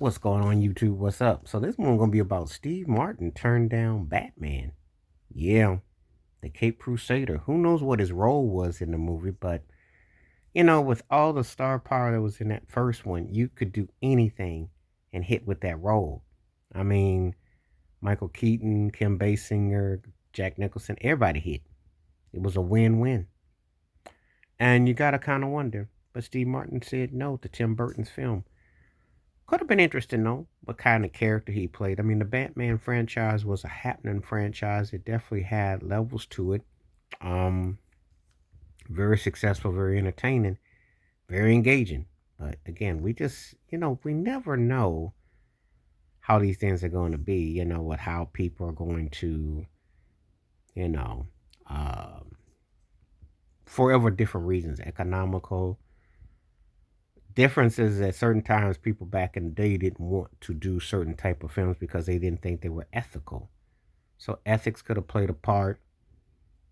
What's going on, YouTube? What's up? So this one gonna be about Steve Martin turned down Batman. Yeah, the Cape Crusader. Who knows what his role was in the movie, but with all the star power that was in that first one, you could do anything and hit with that role. I mean, Michael Keaton, Kim Basinger, Jack Nicholson, everybody hit. It was a win-win. And you gotta kind of wonder, but Steve Martin said no to Tim Burton's film. Could have been interesting though, what kind of character he played. I mean, the Batman franchise was a happening franchise. It definitely had levels to it. Um, Very successful, very entertaining, very engaging. But again, we never know how these things are going to be. With how people are going to, you know, um, forever different reasons, economical differences. At certain times, people back in the day didn't want to do certain type of films because they didn't think they were ethical. So ethics could have played a part.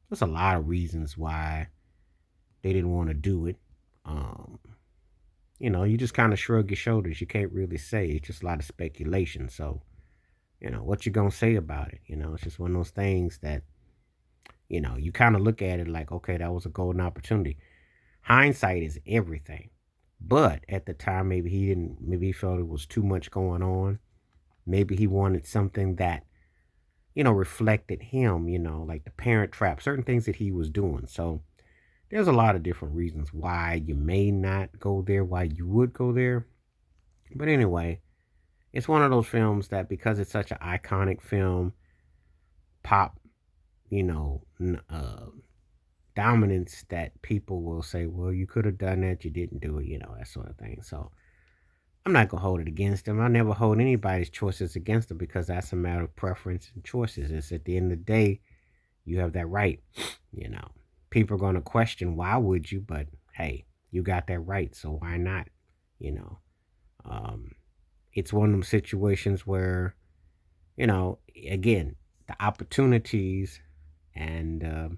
There's a lot of reasons why they didn't want to do it. Um, you just kind of shrug your shoulders. You can't really say. It's just a lot of speculation. So, what you gonna say about it? It's just one of those things that, you kind of look at it like, okay, that was a golden opportunity. Hindsight is everything. But at the time, maybe he felt it was too much going on. Maybe he wanted something that, reflected him, like The Parent Trap, certain things that he was doing. So there's a lot of different reasons why you may not go there, why you would go there. But anyway, it's one of those films that because it's such an iconic film, pop, you know, dominance, that people will say, well, you could have done that, you didn't do it, that sort of thing. So I'm not gonna hold it against them. I never hold anybody's choices against them because that's a matter of preference and choices. It's at the end of the day, you have that right. You know, People are gonna question why would you, but hey, you got that right, so why not? You know, um, it's one of them situations where you know, again, the opportunities and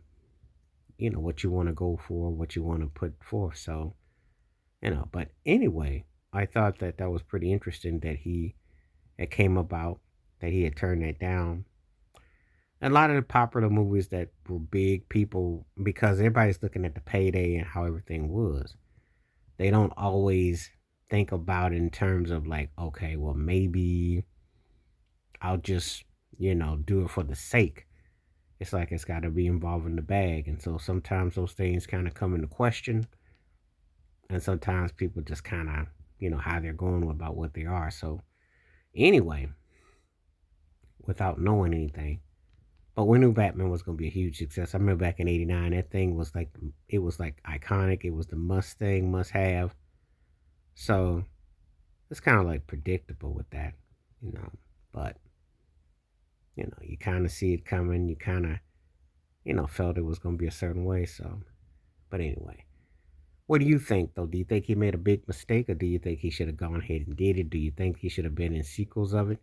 what you want to go for, what you want to put forth. So but anyway, I thought that that was pretty interesting that it came about that he had turned that down. A lot of the popular movies that were big, people, because everybody's looking at the payday and how everything was, they don't always think about it in terms of like, okay, well, maybe I'll just, do it for the sake. It's like it's got to be involved in the bag. And so sometimes those things kind of come into question. And sometimes people just kind of, how they're going about what they are. So anyway, without knowing anything, but we knew Batman was going to be a huge success. I remember back in '89, that thing was like, it was like iconic. It was the must thing, must have. So it's kind of like predictable with that, you know. But, you kind of see it coming. You kind of, felt it was going to be a certain way. So, but anyway, what do you think though? Do you think he made a big mistake or do you think he should have gone ahead and did it? Do you think he should have been in sequels of it?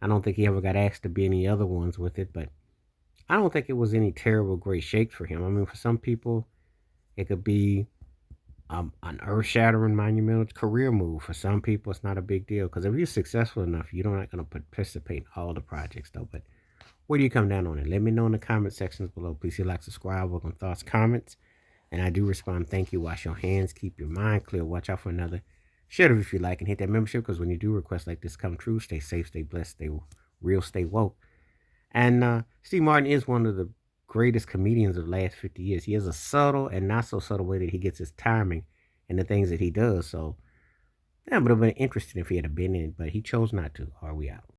I don't think he ever got asked to be any other ones with it, but I don't think it was any terrible great shakes for him. I mean, for some people, it could be an earth-shattering monumental career move. For some people, it's not a big deal because if you're successful enough, you're not going to participate in all the projects though. But where do you come down on it? Let me know in the comment sections below. Please hit like, subscribe, welcome thoughts, comments, and I do respond. Thank you. Wash your hands. Keep your mind clear. Watch out for another. Share it if you like and hit that membership because when you do requests like this come true, stay safe, stay blessed, stay real, stay woke. And Steve Martin is one of the greatest comedians of the last 50 years. He has a subtle and not so subtle way that he gets his timing and the things that he does. So that would have been interesting if he had been in it, but he chose not to. Are we out?